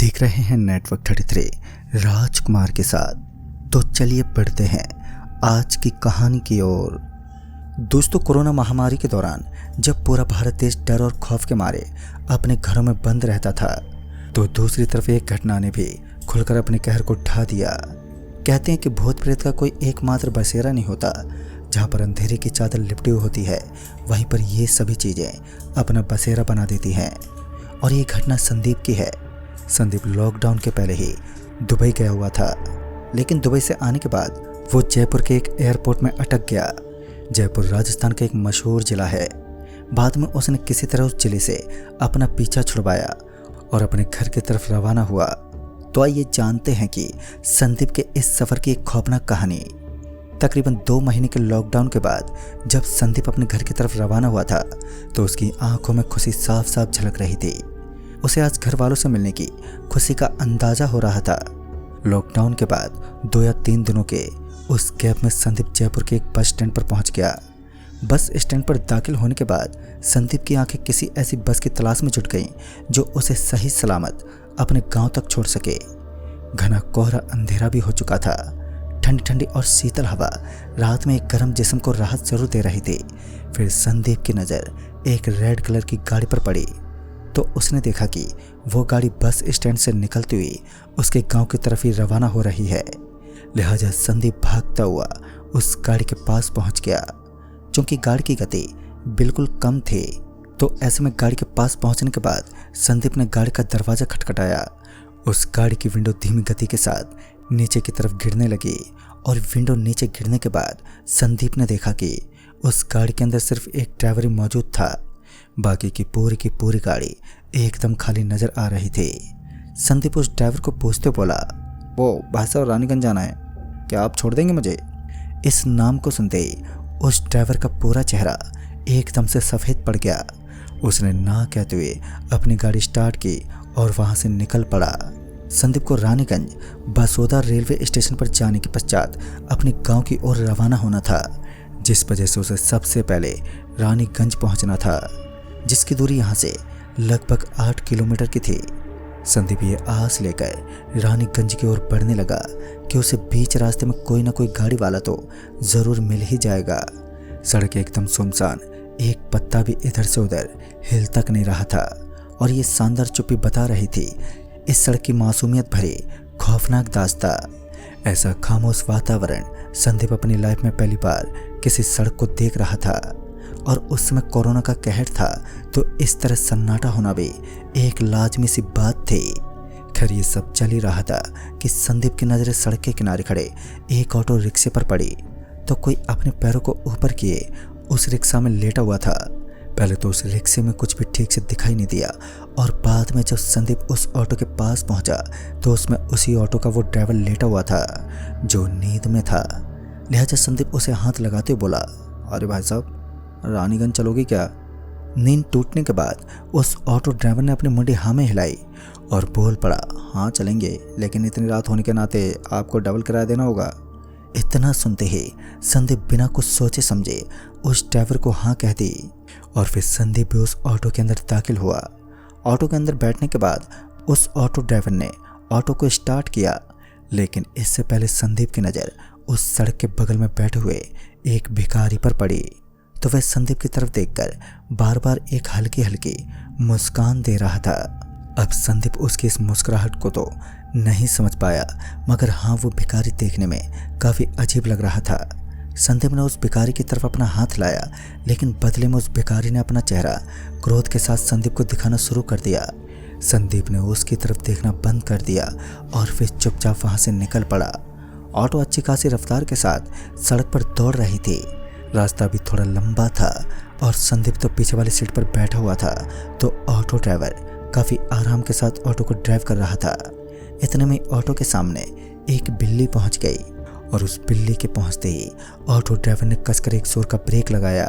देख रहे हैं नेटवर्क 33 राजकुमार के साथ। तो चलिए बढ़ते हैं आज की कहानी की ओर। दोस्तों, कोरोना महामारी के दौरान जब पूरा भारत देश डर और खौफ के मारे अपने घरों में बंद रहता था, तो दूसरी तरफ एक घटना ने भी खुलकर अपने कहर को ढा दिया। कहते हैं कि भूत प्रेत का कोई एकमात्र बसेरा नहीं होता। जहाँ पर अंधेरे की चादर लिपटी हुई होती है, वहीं पर ये सभी चीज़ें अपना बसेरा बना देती हैं। और ये घटना संदीप की है। संदीप लॉकडाउन के पहले ही दुबई गया हुआ था, लेकिन दुबई से आने के बाद वो जयपुर के एक एयरपोर्ट में अटक गया। जयपुर राजस्थान का एक मशहूर ज़िला है। बाद में उसने किसी तरह उस ज़िले से अपना पीछा छुड़वाया और अपने घर की तरफ रवाना हुआ। तो आइए जानते हैं कि संदीप के इस सफ़र की एक खौफनाक कहानी। तकरीबन 2 महीने के लॉकडाउन के बाद जब संदीप अपने घर की तरफ रवाना हुआ था, तो उसकी आंखों में खुशी साफ साफ झलक रही थी। उसे आज घर वालों से मिलने की खुशी का अंदाजा हो रहा था। लॉकडाउन के बाद 2 या 3 दिनों के उस गैप में संदीप जयपुर के एक बस स्टैंड पर पहुंच गया। बस स्टैंड पर दाखिल होने के बाद संदीप की आंखें किसी ऐसी बस की तलाश में जुट गईं जो उसे सही सलामत अपने गांव तक छोड़ सके। घना कोहरा अंधेरा भी हो चुका था। ठंडी ठंडी और शीतल हवा रात में एक गर्म जिस्म को राहत जरूर दे रही थी। फिर संदीप की नज़र एक रेड कलर की गाड़ी पर पड़ी, तो उसने देखा कि वो गाड़ी बस स्टैंड से निकलती हुई उसके गांव की तरफ ही रवाना हो रही है। लिहाजा संदीप भागता हुआ उस गाड़ी के पास पहुंच गया। क्योंकि गाड़ी की गति बिल्कुल कम थी, तो ऐसे में गाड़ी के पास पहुंचने के बाद संदीप ने गाड़ी का दरवाज़ा खटखटाया। उस गाड़ी की विंडो धीमी गति के साथ नीचे की तरफ गिरने लगी और विंडो नीचे गिरने के बाद संदीप ने देखा कि उस गाड़ी के अंदर सिर्फ एक ड्राइवर ही मौजूद था। बाकी की पूरी गाड़ी एकदम खाली नजर आ रही थी। संदीप उस ड्राइवर को पूछते बोला, वो भाई साहब रानीगंज जाना है, क्या आप छोड़ देंगे मुझे? इस नाम को सुनते ही उस ड्राइवर का पूरा चेहरा एकदम से सफ़ेद पड़ गया। उसने ना कहते हुए अपनी गाड़ी स्टार्ट की और वहाँ से निकल पड़ा। संदीप को रानीगंज बसोदा रेलवे स्टेशन पर जाने के पश्चात अपने गांव की ओर रवाना होना था, जिस वजह से उसे सबसे पहले रानीगंज पहुंचना था, जिसकी दूरी यहां से लगभग 8 किलोमीटर की थी। संदीप ये आस लेकर रानीगंज की ओर बढ़ने लगा कि उसे बीच रास्ते में कोई ना कोई गाड़ी वाला तो ज़रूर मिल ही जाएगा। सड़क एकदम सुनसान, एक पत्ता भी इधर से उधर हिल तक नहीं रहा था और ये शानदार चुप्पी बता रही थी इस सड़क की मासूमियत भरी खौफनाक दास्तां। ऐसा खामोश वातावरण संदीप अपनी लाइफ में पहली बार किसी सड़क को देख रहा था। और उस समय कोरोना का कहर था, तो इस तरह सन्नाटा होना भी एक लाजमी सी बात थी। खैर, ये सब चल ही रहा था कि संदीप की नज़रें सड़क के किनारे खड़े एक ऑटो रिक्शे पर पड़ी। तो कोई अपने पैरों को ऊपर किए उस रिक्शा में लेटा हुआ था। पहले तो उस रिक्शे में कुछ भी ठीक से दिखाई नहीं दिया, और बाद में जब संदीप उस ऑटो के पास पहुंचा तो उसमें उसी ऑटो का वो ड्राइवर लेटा हुआ था जो नींद में था। लिहाजा संदीप उसे हाथ लगाते बोला, अरे भाई साहब, रानीगंज चलोगी क्या? नींद टूटने के बाद उस ऑटो ड्राइवर ने अपनी मुंडी हाँ में हिलाई और बोल पड़ा, हाँ चलेंगे, लेकिन इतनी रात होने के नाते आपको डबल किराया देना होगा। इतना सुनते ही संदीप बिना कुछ सोचे समझे उस ड्राइवर को हाँ कह दी और फिर संदीप भी उस ऑटो के अंदर दाखिल हुआ। ऑटो के अंदर बैठने के बाद उस ऑटो ड्राइवर ने ऑटो को स्टार्ट किया, लेकिन इससे पहले संदीप की नज़र उस सड़क के बगल में बैठे हुए एक भिखारी पर पड़ी। तो वह संदीप की तरफ देखकर बार बार एक हल्की हल्की मुस्कान दे रहा था। अब संदीप उसकी इस मुस्कुराहट को तो नहीं समझ पाया, मगर हाँ, वो भिखारी देखने में काफ़ी अजीब लग रहा था। संदीप ने उस भिखारी की तरफ अपना हाथ लाया, लेकिन बदले में उस भिखारी ने अपना चेहरा क्रोध के साथ संदीप को दिखाना शुरू कर दिया। संदीप ने उसकी तरफ देखना बंद कर दिया और फिर चुपचाप वहाँ से निकल पड़ा। ऑटो अच्छी खासी रफ्तार के साथ सड़क पर दौड़ रही थी। रास्ता भी थोड़ा लंबा था और संदीप तो पीछे वाली सीट पर बैठा हुआ था, तो ऑटो ड्राइवर काफ़ी आराम के साथ ऑटो को ड्राइव कर रहा था। इतने में ऑटो के सामने एक बिल्ली पहुंच गई और उस बिल्ली के पहुंचते ही ऑटो ड्राइवर ने कसकर एक जोर का ब्रेक लगाया।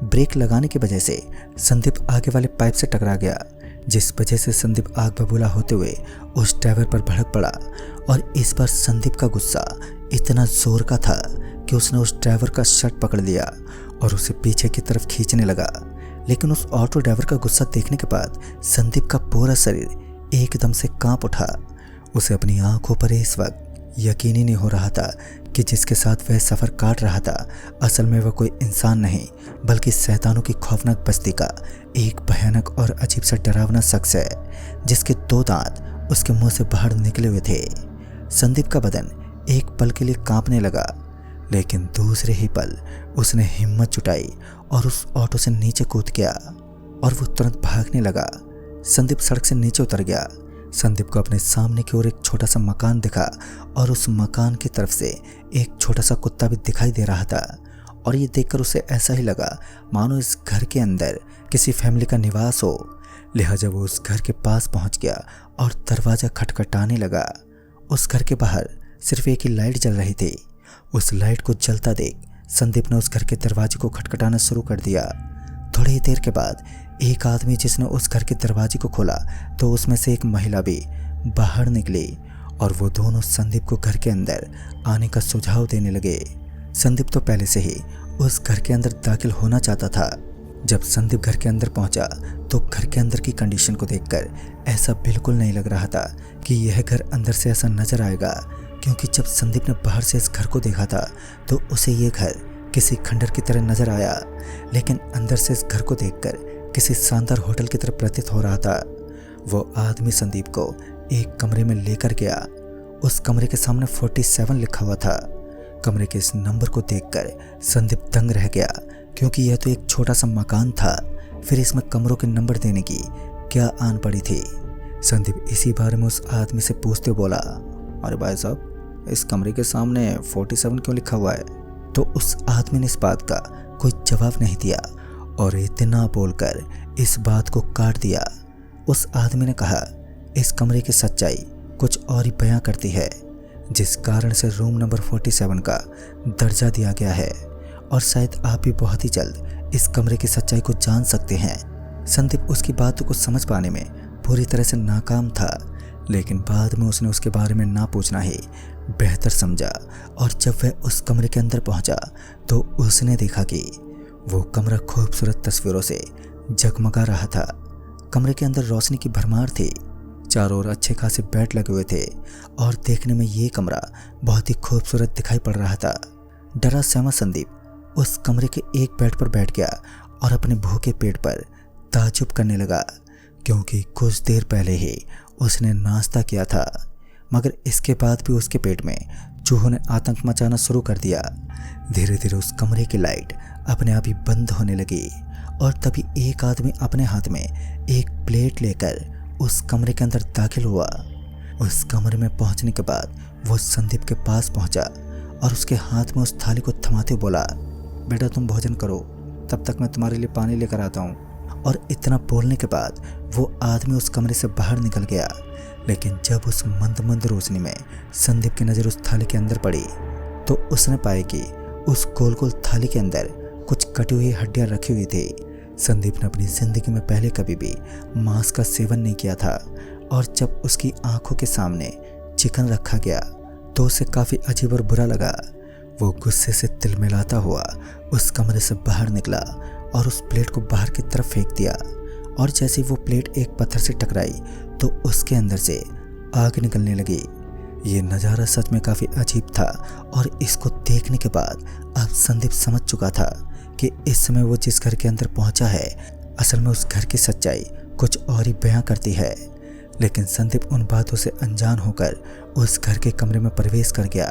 ब्रेक लगाने की वजह से संदीप आगे वाले पाइप से टकरा गया, जिस वजह से संदीप आग बबूला होते हुए उस ड्राइवर पर भड़क पड़ा। और इस बार संदीप का गुस्सा इतना जोर का था कि उसने उस ड्राइवर का शर्ट पकड़ लिया और उसे पीछे की तरफ खींचने लगा। लेकिन उस ऑटो ड्राइवर का गुस्सा देखने के बाद संदीप का पूरा शरीर एकदम से कांप उठा। उसे अपनी आंखों पर इस वक्त यकीन ही नहीं हो रहा था कि जिसके साथ वह सफ़र काट रहा था असल में वह कोई इंसान नहीं बल्कि शैतानों की खौफनाक बस्ती का एक भयानक और अजीब सा डरावना शख्स है, जिसके 2 दांत उसके मुंह से बाहर निकले हुए थे। संदीप का बदन एक पल के लिए कांपने लगा, लेकिन दूसरे ही पल उसने हिम्मत जुटाई और उस ऑटो से नीचे कूद गया और वो तुरंत भागने लगा। संदीप सड़क से नीचे उतर गया। संदीप को अपने सामने की ओर एक छोटा सा मकान दिखा और उस मकान की तरफ से एक छोटा सा कुत्ता भी दिखाई दे रहा था। और ये देखकर उसे ऐसा ही लगा मानो इस घर के अंदर किसी फैमिली का निवास हो। लिहाजा वो उस घर के पास पहुंच गया और दरवाज़ा खटखटाने लगा। उस घर के बाहर सिर्फ एक ही लाइट जल रही थी। उस लाइट को जलता देख संदीप ने उस घर के दरवाजे को खटखटाना शुरू कर दिया। थोड़ी ही देर के बाद एक आदमी जिसने उस घर के दरवाजे को खोला तो उसमें से एक महिला भी बाहर निकली और वो दोनों संदीप को घर के अंदर आने का सुझाव देने लगे। संदीप तो पहले से ही उस घर के अंदर दाखिल होना चाहता था। जब संदीप घर के अंदर पहुंचा तो घर के अंदर की कंडीशन को देखकर ऐसा बिल्कुल नहीं लग रहा था कि यह घर अंदर से ऐसा नजर आएगा, क्योंकि जब संदीप ने बाहर से इस घर को देखा था तो उसे ये घर किसी खंडर की तरह नजर आया, लेकिन अंदर से इस घर को देखकर किसी शानदार होटल की तरह प्रतीत हो रहा था। वो आदमी संदीप को एक कमरे में लेकर गया। उस कमरे के सामने 47 लिखा हुआ था। कमरे के इस नंबर को देखकर संदीप दंग रह गया, क्योंकि यह तो एक छोटा सा मकान था, फिर इसमें कमरों के नंबर देने की क्या आन पड़ी थी। संदीप इसी बारे में उस आदमी से पूछते बोला, अरे भाई साहब, इस कमरे के सामने 47 क्यों लिखा हुआ है? तो उस आदमी ने इस बात का कोई जवाब नहीं दिया और इतना बोलकर इस बात को काट दिया। उस आदमी ने कहा, इस कमरे की सच्चाई कुछ और ही बयां करती है, जिस कारण से रूम नंबर 47 का दर्जा दिया गया है, और शायद आप भी बहुत ही जल्द इस कमरे की सच्चाई को जान सकते हैं। संदीप उसकी बातों को समझ पाने में पूरी तरह से नाकाम था, लेकिन बाद में उसने उसके बारे में ना पूछना ही बेहतर समझा। और जब वह उस कमरे के अंदर पहुंचा तो उसने देखा कि वो कमरा खूबसूरत तस्वीरों से जगमगा रहा था। कमरे के अंदर रोशनी की भरमार थी, चारों ओर अच्छे खासे बेड लगे हुए थे और देखने में ये कमरा बहुत ही खूबसूरत दिखाई पड़ रहा था। डरा सहमा संदीप उस कमरे के एक बेड पर बैठ गया और अपने भूखे पेट पर ताज्जुब करने लगा, क्योंकि कुछ देर पहले ही उसने नाश्ता किया था, मगर इसके बाद भी उसके पेट में चूहों ने आतंक मचाना शुरू कर दिया। धीरे धीरे उस कमरे की लाइट अपने आप ही बंद होने लगी और तभी एक आदमी अपने हाथ में एक प्लेट लेकर उस कमरे के अंदर दाखिल हुआ। उस कमरे में पहुंचने के बाद वो संदीप के पास पहुंचा और उसके हाथ में उस थाली को थमाते बोला, बेटा तुम भोजन करो, तब तक मैं तुम्हारे लिए पानी लेकर आता हूँ। और इतना बोलने के बाद वो आदमी उस कमरे से बाहर निकल गया। लेकिन जब उस मंद मंद रोशनी में संदीप की नज़र उस थाली के अंदर पड़ी तो उसने पाया कि उस गोल गोल थाली के अंदर कुछ कटी हुई हड्डियां रखी हुई थी। संदीप ने अपनी ज़िंदगी में पहले कभी भी मांस का सेवन नहीं किया था, और जब उसकी आंखों के सामने चिकन रखा गया तो उसे काफ़ी अजीब और बुरा लगा। वो गुस्से से तिलमिलाता हुआ उस कमरे से बाहर निकला और उस प्लेट को बाहर की तरफ फेंक दिया, और जैसे वो प्लेट एक पत्थर से टकराई तो उसके अंदर से आग निकलने लगी। ये नज़ारा सच में काफ़ी अजीब था, और इसको देखने के बाद अब संदीप समझ चुका था कि इस समय वो जिस घर के अंदर पहुंचा है असल में उस घर की सच्चाई कुछ और ही बयां करती है। लेकिन संदीप उन बातों से अनजान होकर उस घर के कमरे में प्रवेश कर गया,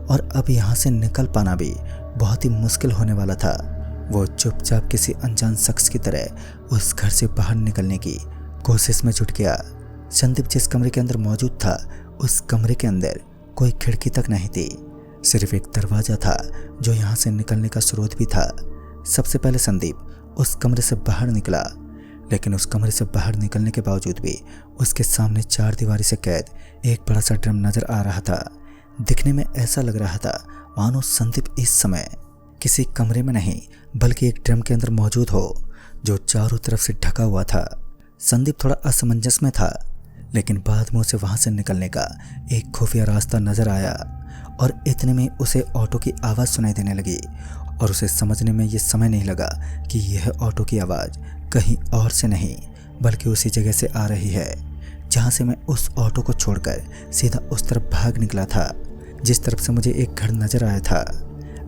और अब यहाँ से निकल पाना भी बहुत ही मुश्किल होने वाला था। वो चुपचाप किसी अनजान शख्स की तरह उस घर से बाहर निकलने की कोशिश में जुट गया। संदीप जिस कमरे के अंदर मौजूद था उस कमरे के अंदर कोई खिड़की तक नहीं थी, सिर्फ एक दरवाज़ा था जो यहाँ से निकलने का स्रोत भी था। सबसे पहले संदीप उस कमरे से बाहर निकला, लेकिन उस कमरे से बाहर निकलने के बावजूद भी उसके सामने चार दीवारी से कैद एक बड़ा सा ड्रम नज़र आ रहा था। दिखने में ऐसा लग रहा था मानो संदीप इस समय किसी कमरे में नहीं बल्कि एक ड्रम के अंदर मौजूद हो जो चारों तरफ से ढका हुआ था। संदीप थोड़ा असमंजस में था, लेकिन बाद में उसे वहाँ से निकलने का एक खुफिया रास्ता नज़र आया, और इतने में उसे ऑटो की आवाज़ सुनाई देने लगी, और उसे समझने में ये समय नहीं लगा कि यह ऑटो की आवाज़ कहीं और से नहीं बल्कि उसी जगह से आ रही है जहाँ से मैं उस ऑटो को छोड़कर सीधा उस तरफ भाग निकला था जिस तरफ से मुझे एक घर नजर आया था।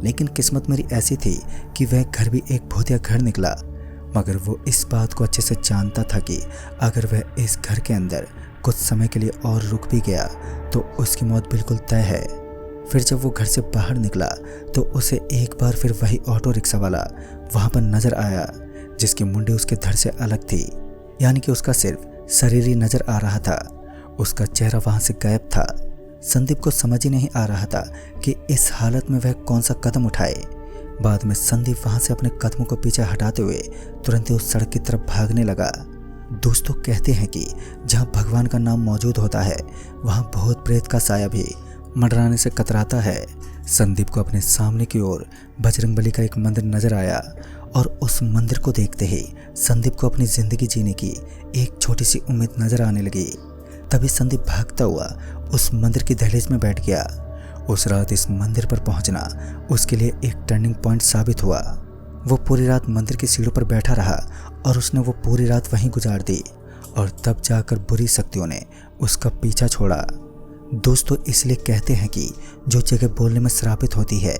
लेकिन किस्मत मेरी ऐसी थी कि वह घर भी एक भूतिया घर निकला। मगर वो इस बात को अच्छे से जानता था कि अगर वह इस घर के अंदर कुछ समय के लिए और रुक भी गया तो उसकी मौत बिल्कुल तय है। फिर जब वो घर से बाहर निकला तो उसे एक बार फिर वही ऑटो रिक्शा वाला वहाँ पर नजर आया जिसकी मुंडी उसके धड़ से अलग थी, यानी कि उसका सिर्फ शरीर ही नजर आ रहा था, उसका चेहरा वहाँ से गायब था। संदीप को समझ ही नहीं आ रहा था कि इस हालत में वह कौन सा कदम उठाए। बाद में संदीप वहाँ से अपने कदमों को पीछे हटाते हुए तुरंत ही उस सड़क की तरफ भागने लगा। दोस्तों कहते हैं कि जहाँ भगवान का नाम मौजूद होता है वहाँ भूत प्रेत का साया भी मंडराने से कतराता है। संदीप को अपने सामने की ओर बजरंगबली का एक मंदिर नजर आया और उस मंदिर को देखते ही संदीप को अपनी जिंदगी जीने की एक छोटी सी उम्मीद नजर आने लगी। तभी संदीप भागता हुआ उस मंदिर की दहलीज में बैठ गया। उस रात इस मंदिर पर पहुंचना उसके लिए एक टर्निंग पॉइंट साबित हुआ। वो पूरी रात मंदिर की सीढ़ियों पर बैठा रहा और उसने वो पूरी रात वहीं गुजार दी और तब जाकर बुरी शक्तियों ने उसका पीछा छोड़ा। दोस्तों इसलिए कहते हैं कि जो जगह बोलने में श्रापित होती है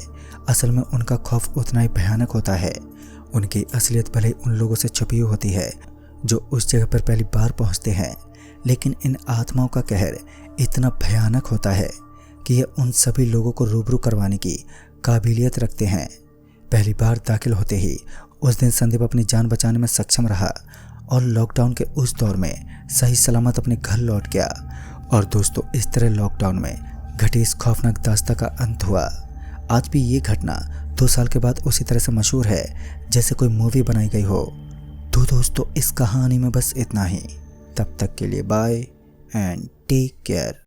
असल में उनका खौफ उतना ही भयानक होता है। उनकी असलियत भले उन लोगों से छुपी हुई होती है जो उस जगह पर पहली बार पहुंचते हैं, लेकिन इन आत्माओं का कहर इतना भयानक होता है कि ये उन सभी लोगों को रूबरू करवाने की काबिलियत रखते हैं। पहली बार दाखिल होते ही उस दिन संदीप अपनी जान बचाने में सक्षम रहा और लॉकडाउन के उस दौर में सही सलामत अपने घर लौट गया। और दोस्तों इस तरह लॉकडाउन में घटी इस खौफनाक दास्तां का अंत हुआ। आज भी ये घटना 2 साल के बाद उसी तरह से मशहूर है जैसे कोई मूवी बनाई गई हो। तो दोस्तों इस कहानी में बस इतना ही। तब तक के लिए बाय एंड टेक केयर।